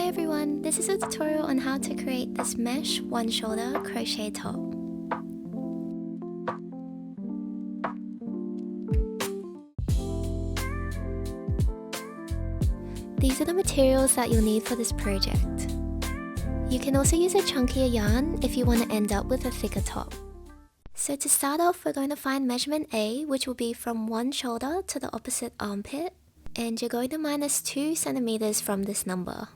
Hi everyone, this is a tutorial on how to create this mesh one shoulder crochet top. These are the materials that you'll need for this project. You can also use a chunkier yarn if you want to end up with a thicker top. So to start off, we're going to find measurement A, which will be from one shoulder to the opposite armpit, and you're going to minus 2 centimeters from this number.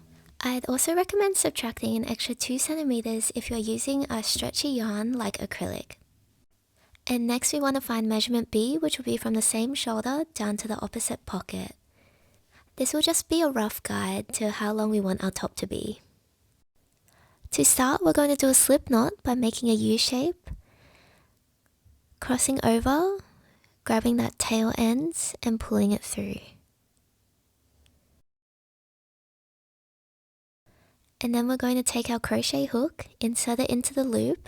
I'd also recommend subtracting an extra 2 centimeters if you're using a stretchy yarn like acrylic. And next we want to find measurement B, which will be from the same shoulder down to the opposite pocket. This will just be a rough guide to how long we want our top to be. To start, we're going to do a slip knot by making a U shape, crossing over, grabbing that tail end and pulling it through. And then we're going to take our crochet hook, insert it into the loop,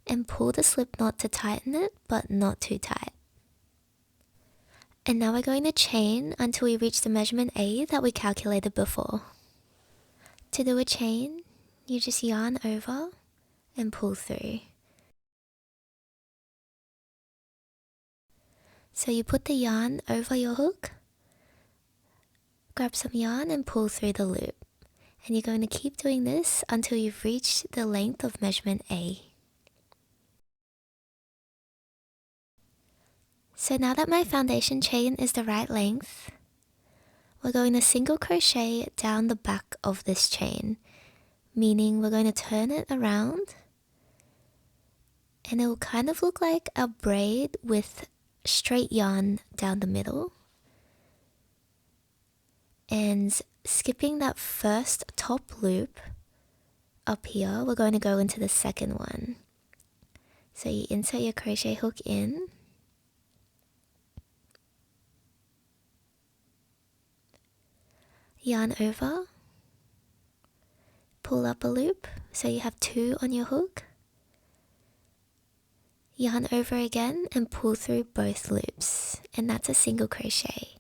and pull the slip knot to tighten it, but not too tight. And now we're going to chain until we reach the measurement A that we calculated before. To do a chain, you just yarn over and pull through. So you put the yarn over your hook, grab some yarn and pull through the loop. And you're going to keep doing this until you've reached the length of measurement A. So now that my foundation chain is the right length, we're going to single crochet down the back of this chain, meaning we're going to turn it around and it will kind of look like a braid with straight yarn down the middle. And skipping that first top loop up here, we're going to go into the second one. So you insert your crochet hook in, yarn over, pull up a loop so you have 2 on your hook, yarn over again and pull through both loops, and that's a single crochet.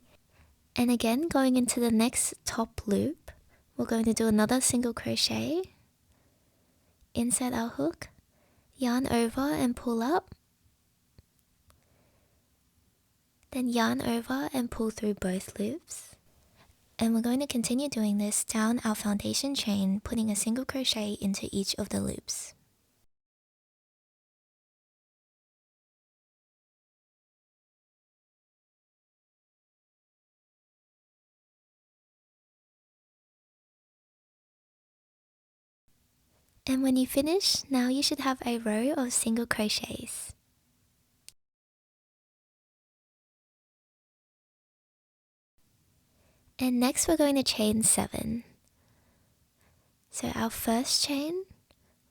And again, going into the next top loop, we're going to do another single crochet, insert our hook, yarn over and pull up, then yarn over and pull through both loops. And we're going to continue doing this down our foundation chain, putting a single crochet into each of the loops. And when you finish, now you should have a row of single crochets. And next we're going to chain 7. So our first chain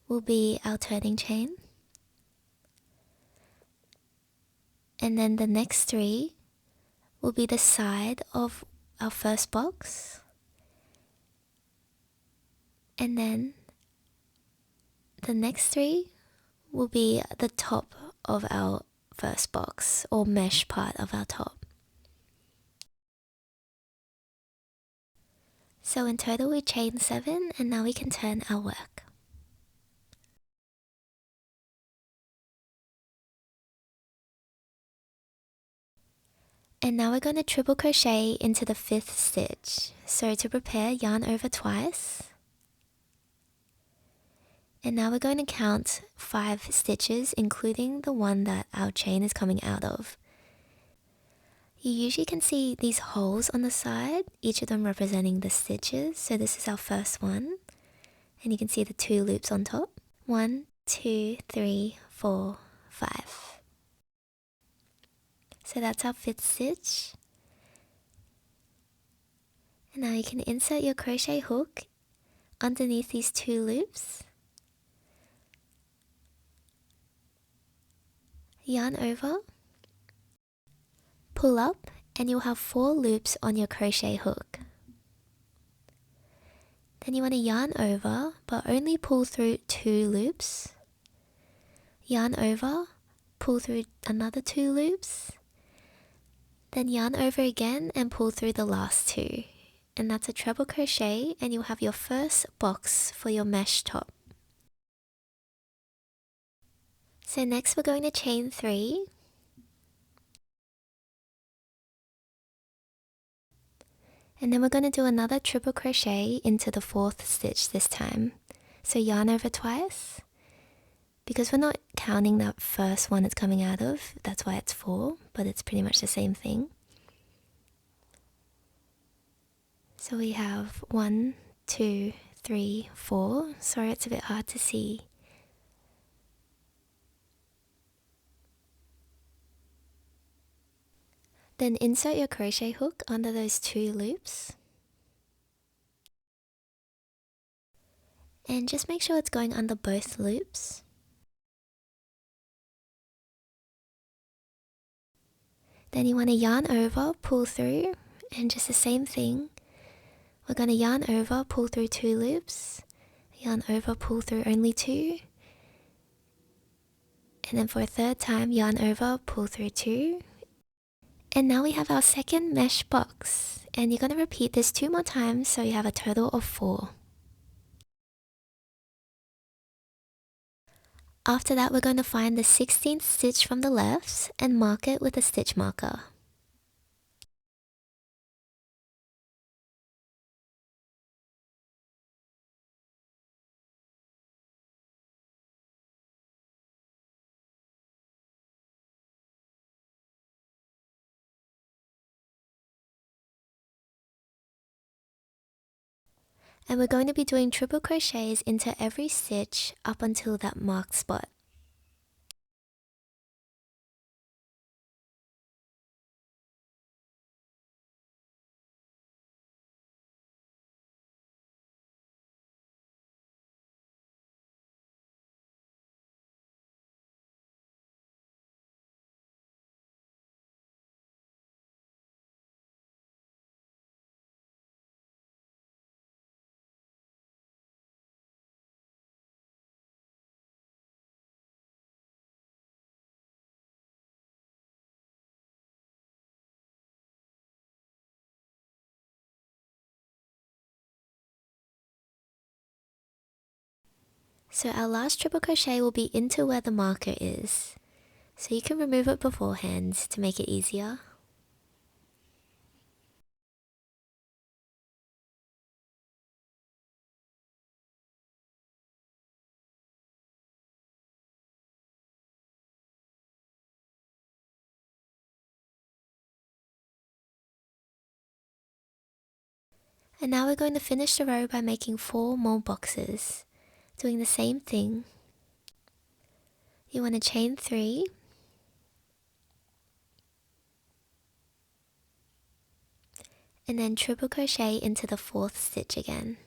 will be our turning chain. And then the next 3 will be the side of our first box. And then the next 3 will be the top of our first box, or mesh part of our top. So in total we chain 7, and now we can turn our work. And now we're going to triple crochet into the 5th stitch. So to prepare, yarn over twice. And now we're going to count 5 stitches, including the one that our chain is coming out of. You usually can see these holes on the side, each of them representing the stitches. So this is our first one. And you can see the 2 loops on top. 1, 2, 3, 4, 5. So that's our 5th stitch. And now you can insert your crochet hook underneath these 2 loops. Yarn over, pull up, and you'll have 4 loops on your crochet hook. Then you want to yarn over, but only pull through 2 loops. Yarn over, pull through another 2 loops. Then yarn over again and pull through the last 2. and that's a treble crochet, and you'll have your first box for your mesh top. So next we're going to chain 3, and then we're going to do another triple crochet into the 4th stitch this time. So yarn over twice. Because we're not counting that first one it's coming out of, that's why it's 4, but it's pretty much the same thing. So we have 1, 2, 3, 4. Sorry, it's a bit hard to see. Then insert your crochet hook under those 2 loops. And just make sure it's going under both loops. Then you want to yarn over, pull through, and just the same thing. We're going to yarn over, pull through 2 loops, yarn over, pull through only 2, and then for a 3rd time, yarn over, pull through 2. And now we have our second mesh box, and you're going to repeat this 2 more times so you have a total of 4. After that, we're going to find the 16th stitch from the left and mark it with a stitch marker. And we're going to be doing triple crochets into every stitch up until that marked spot. So our last triple crochet will be into where the marker is. So you can remove it beforehand to make it easier. And now we're going to finish the row by making 4 more boxes. Doing the same thing. You want to chain 3. And then triple crochet into the 4th stitch again.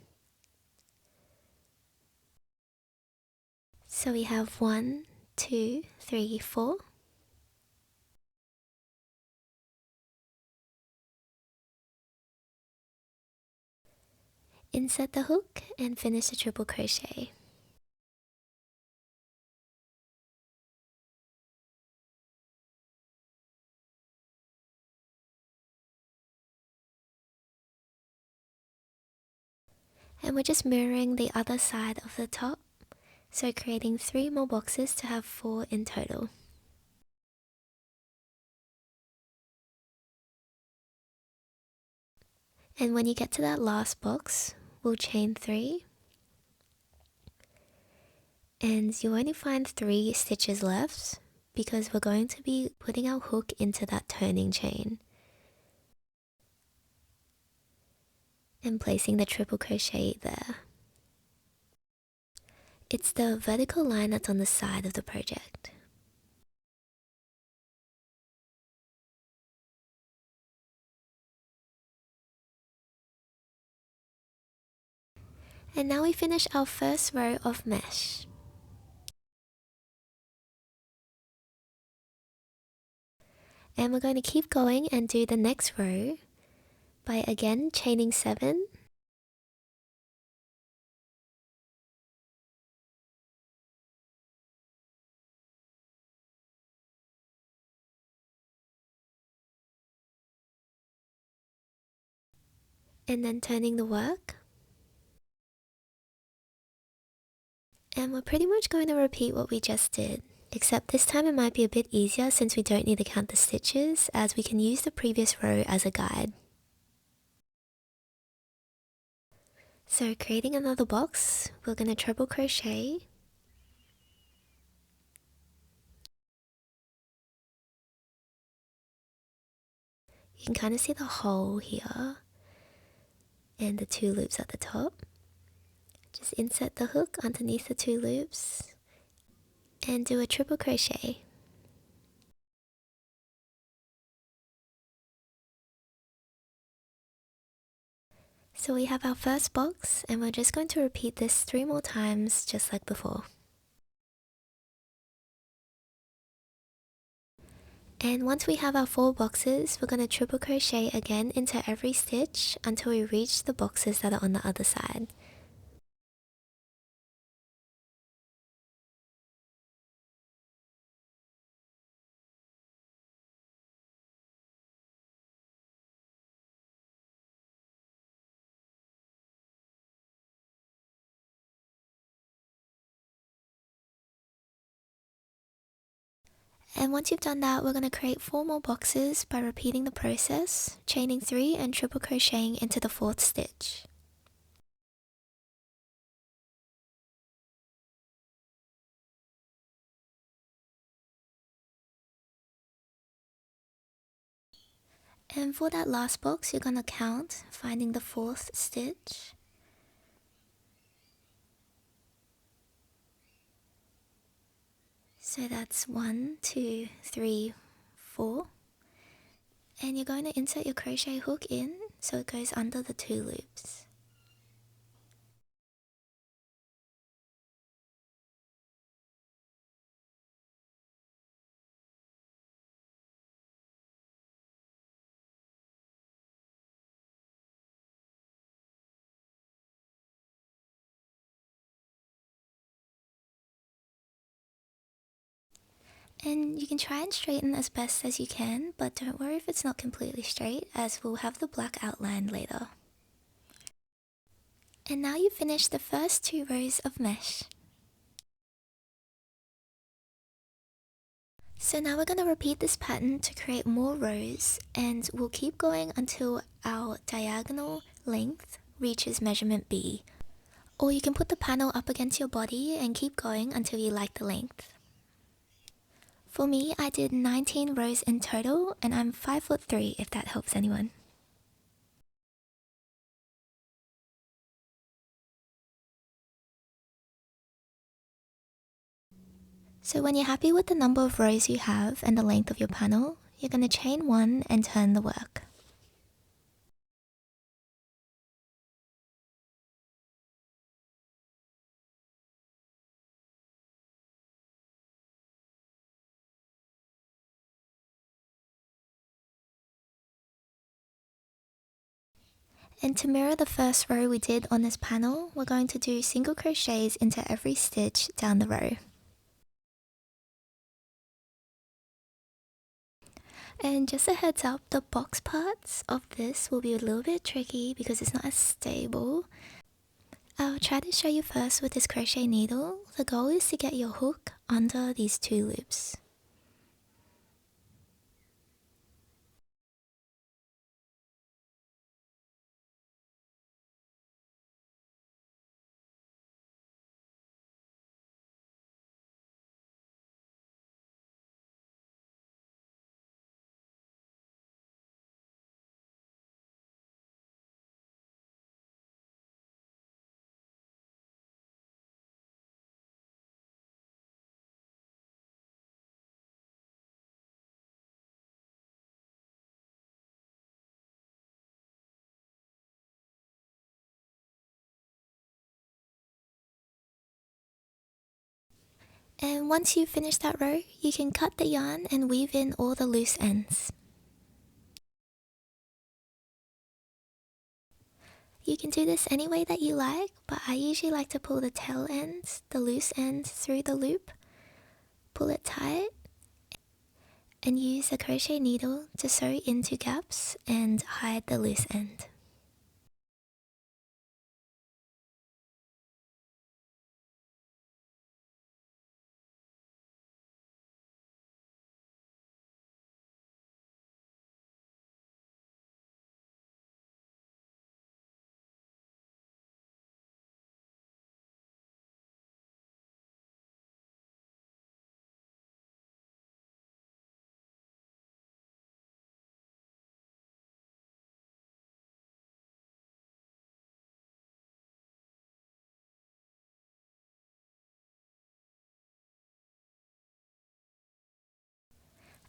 So we have 1, 2, 3, 4. Insert the hook and finish the triple crochet. And we're just mirroring the other side of the top, so creating 3 more boxes to have 4 in total. And when you get to that last box, we'll chain 3. And you'll only find 3 stitches left because we're going to be putting our hook into that turning chain and placing the triple crochet there. It's the vertical line that's on the side of the project. And now we finish our first row of mesh. And we're going to keep going and do the next row by again chaining 7. and then turning the work. And we're pretty much going to repeat what we just did, except this time it might be a bit easier since we don't need to count the stitches, as we can use the previous row as a guide. So creating another box, we're going to treble crochet. You can kind of see the hole here and the 2 loops at the top. Just insert the hook underneath the 2 loops and do a triple crochet. So we have our first box, and we're just going to repeat this 3 more times just like before. And once we have our 4 boxes, we're going to triple crochet again into every stitch until we reach the boxes that are on the other side. And once you've done that, we're going to create 4 more boxes by repeating the process, chaining 3 and triple crocheting into the 4th stitch. And for that last box, you're going to count, finding the 4th stitch. So that's 1, 2, 3, 4. And you're going to insert your crochet hook in so it goes under the 2 loops. And you can try and straighten as best as you can, but don't worry if it's not completely straight, as we'll have the black outline later. And now you've finished the first 2 rows of mesh. So now we're going to repeat this pattern to create more rows, and we'll keep going until our diagonal length reaches measurement B. Or you can put the panel up against your body and keep going until you like the length. For me, I did 19 rows in total, and I'm 5'3", if that helps anyone. So when you're happy with the number of rows you have and the length of your panel, you're going to chain 1 and turn the work. And to mirror the first row we did on this panel, we're going to do single crochets into every stitch down the row. And just a heads up, the box parts of this will be a little bit tricky because it's not as stable. I'll try to show you first with this crochet needle. The goal is to get your hook under these 2 loops. And once you've finished that row, you can cut the yarn and weave in all the loose ends. You can do this any way that you like, but I usually like to pull the tail ends, the loose ends, through the loop, pull it tight, and use a crochet needle to sew into gaps and hide the loose end.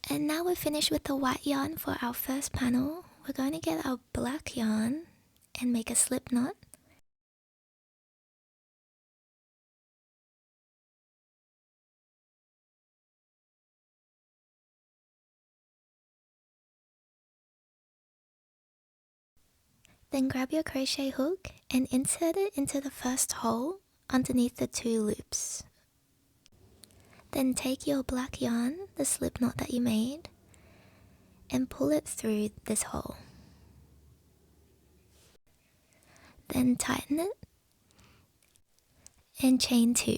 And now we're finished with the white yarn for our first panel. We're going to get our black yarn and make a slip knot. Then grab your crochet hook and insert it into the first hole underneath the 2 loops. Then take your black yarn, the slip knot that you made, and pull it through this hole. Then tighten it and chain 2.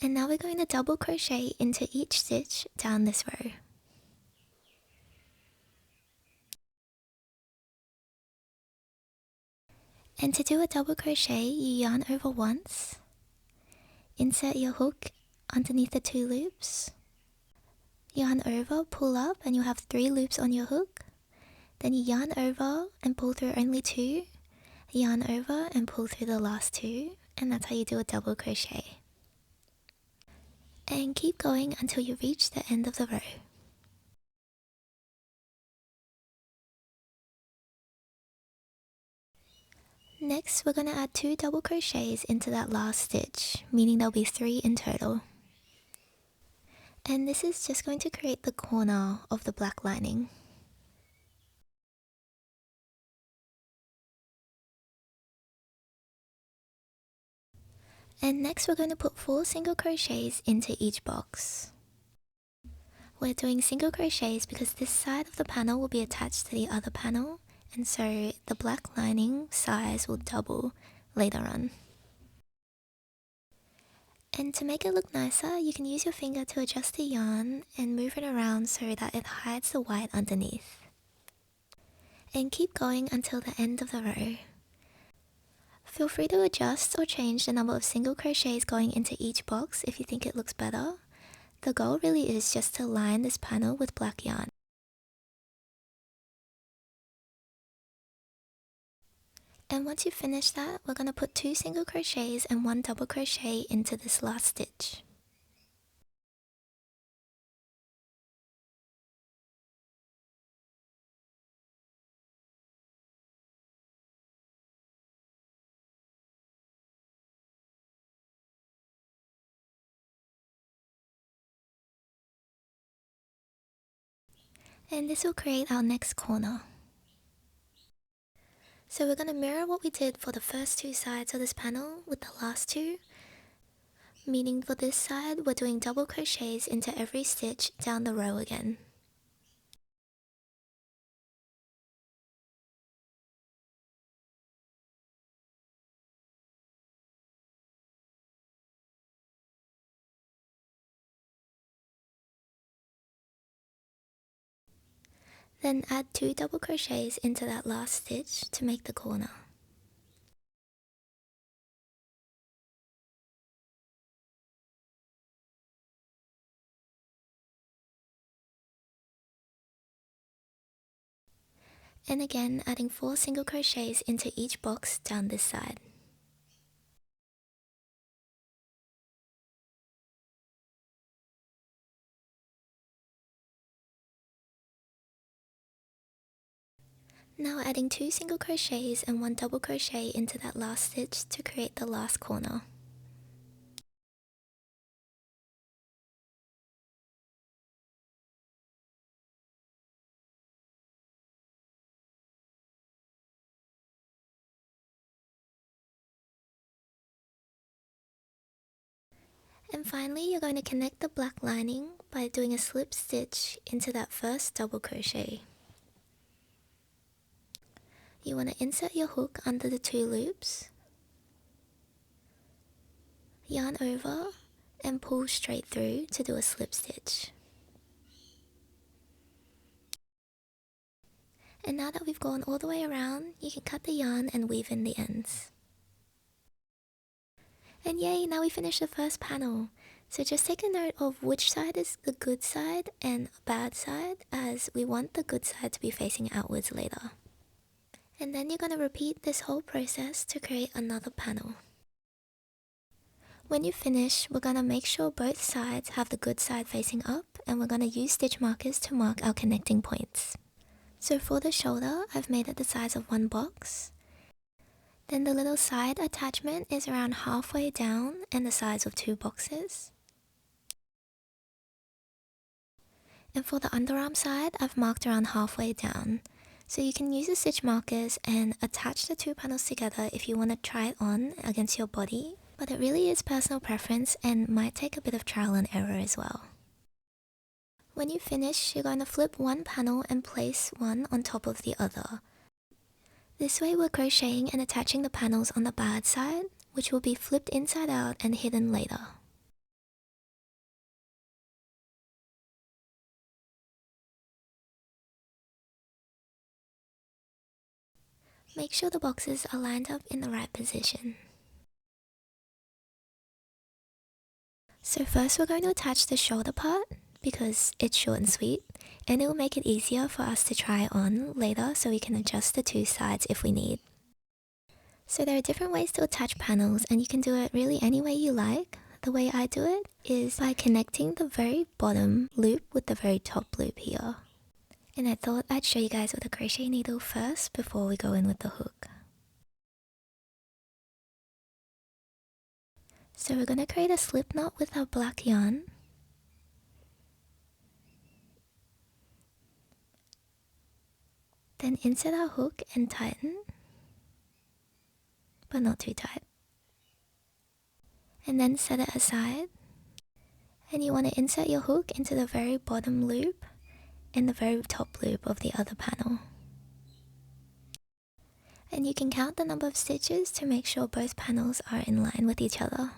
And now we're going to double crochet into each stitch down this row. And to do a double crochet, you yarn over once, insert your hook underneath the 2 loops, yarn over, pull up, and you'll have 3 loops on your hook. Then you yarn over and pull through only 2, yarn over and pull through the last 2, and that's how you do a double crochet. And keep going until you reach the end of the row. Next, we're going to add 2 double crochets into that last stitch, meaning there'll be 3 in total. And this is just going to create the corner of the black lining. And next we're going to put 4 single crochets into each box. We're doing single crochets because this side of the panel will be attached to the other panel, and so the black lining size will double later on. And to make it look nicer, you can use your finger to adjust the yarn and move it around so that it hides the white underneath. And keep going until the end of the row. Feel free to adjust or change the number of single crochets going into each box if you think it looks better. The goal really is just to line this panel with black yarn. And once you finish that, we're going to put 2 single crochets and 1 double crochet into this last stitch. And this will create our next corner. So we're going to mirror what we did for the first 2 sides of this panel with the last 2. Meaning for this side, we're doing double crochets into every stitch down the row again. Then add 2 double crochets into that last stitch to make the corner. And again, adding 4 single crochets into each box down this side. Now adding 2 single crochets and 1 double crochet into that last stitch to create the last corner. And finally, you're going to connect the black lining by doing a slip stitch into that first double crochet. You want to insert your hook under the 2 loops, yarn over, and pull straight through to do a slip stitch. And now that we've gone all the way around, you can cut the yarn and weave in the ends. And yay, now we finished the first panel. So just take a note of which side is the good side and bad side, as we want the good side to be facing outwards later. And then you're going to repeat this whole process to create another panel. When you finish, we're going to make sure both sides have the good side facing up, and we're going to use stitch markers to mark our connecting points. So for the shoulder, I've made it the size of one box. Then the little side attachment is around halfway down and the size of 2 boxes. And for the underarm side, I've marked around halfway down. So you can use the stitch markers and attach the 2 panels together if you want to try it on against your body. But it really is personal preference and might take a bit of trial and error as well. When you finish, you're going to flip one panel and place one on top of the other. This way we're crocheting and attaching the panels on the bad side, which will be flipped inside out and hidden later. Make sure the boxes are lined up in the right position. So first we're going to attach the shoulder part because it's short and sweet, and it will make it easier for us to try on later so we can adjust the 2 sides if we need. So there are different ways to attach panels, and you can do it really any way you like. The way I do it is by connecting the very bottom loop with the very top loop here. And I thought I'd show you guys with a crochet needle first before we go in with the hook. So we're going to create a slip knot with our black yarn. Then insert our hook and tighten, but not too tight. And then set it aside. And you want to insert your hook into the very bottom loop and the very top loop of the other panel. And you can count the number of stitches to make sure both panels are in line with each other.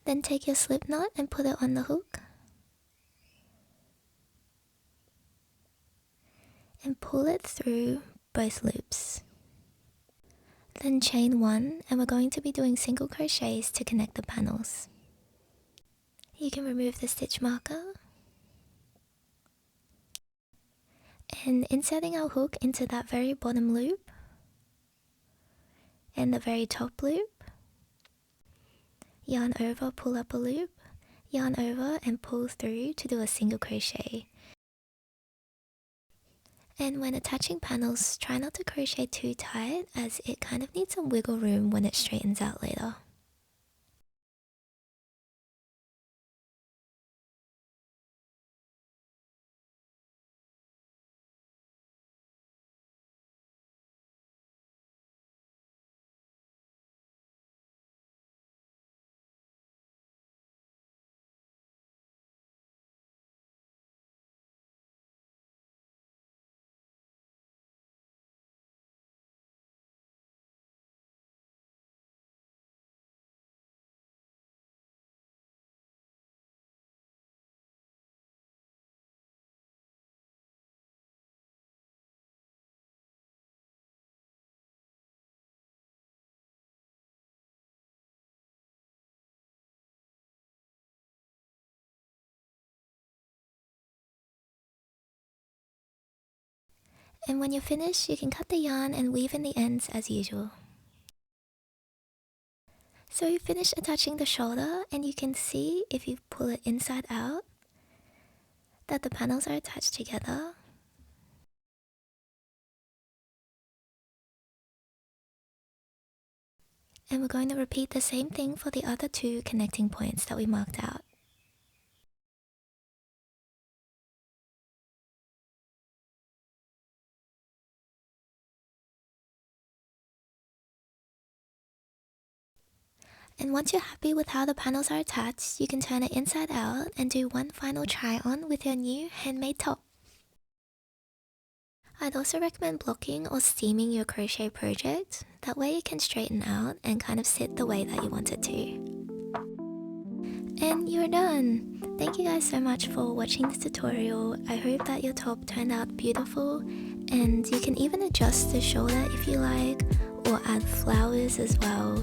Then take your slip knot and put it on the hook. And pull it through both loops. Then chain 1, and we're going to be doing single crochets to connect the panels. You can remove the stitch marker. And inserting our hook into that very bottom loop and the very top loop. Yarn over, pull up a loop, yarn over and pull through to do a single crochet. And when attaching panels, try not to crochet too tight as it kind of needs some wiggle room when it straightens out later. And when you're finished, you can cut the yarn and weave in the ends as usual. So you finish attaching the shoulder, and you can see if you pull it inside out that the panels are attached together. And we're going to repeat the same thing for the other 2 connecting points that we marked out. And once you're happy with how the panels are attached, you can turn it inside out and do one final try on with your new handmade top. I'd also recommend blocking or steaming your crochet project. That way it can straighten out and kind of sit the way that you want it to. And you're done! Thank you guys so much for watching this tutorial. I hope that your top turned out beautiful, and you can even adjust the shoulder if you like, or add flowers as well.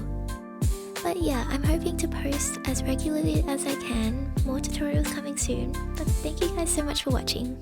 But yeah, I'm hoping to post as regularly as I can. More tutorials coming soon. But thank you guys so much for watching.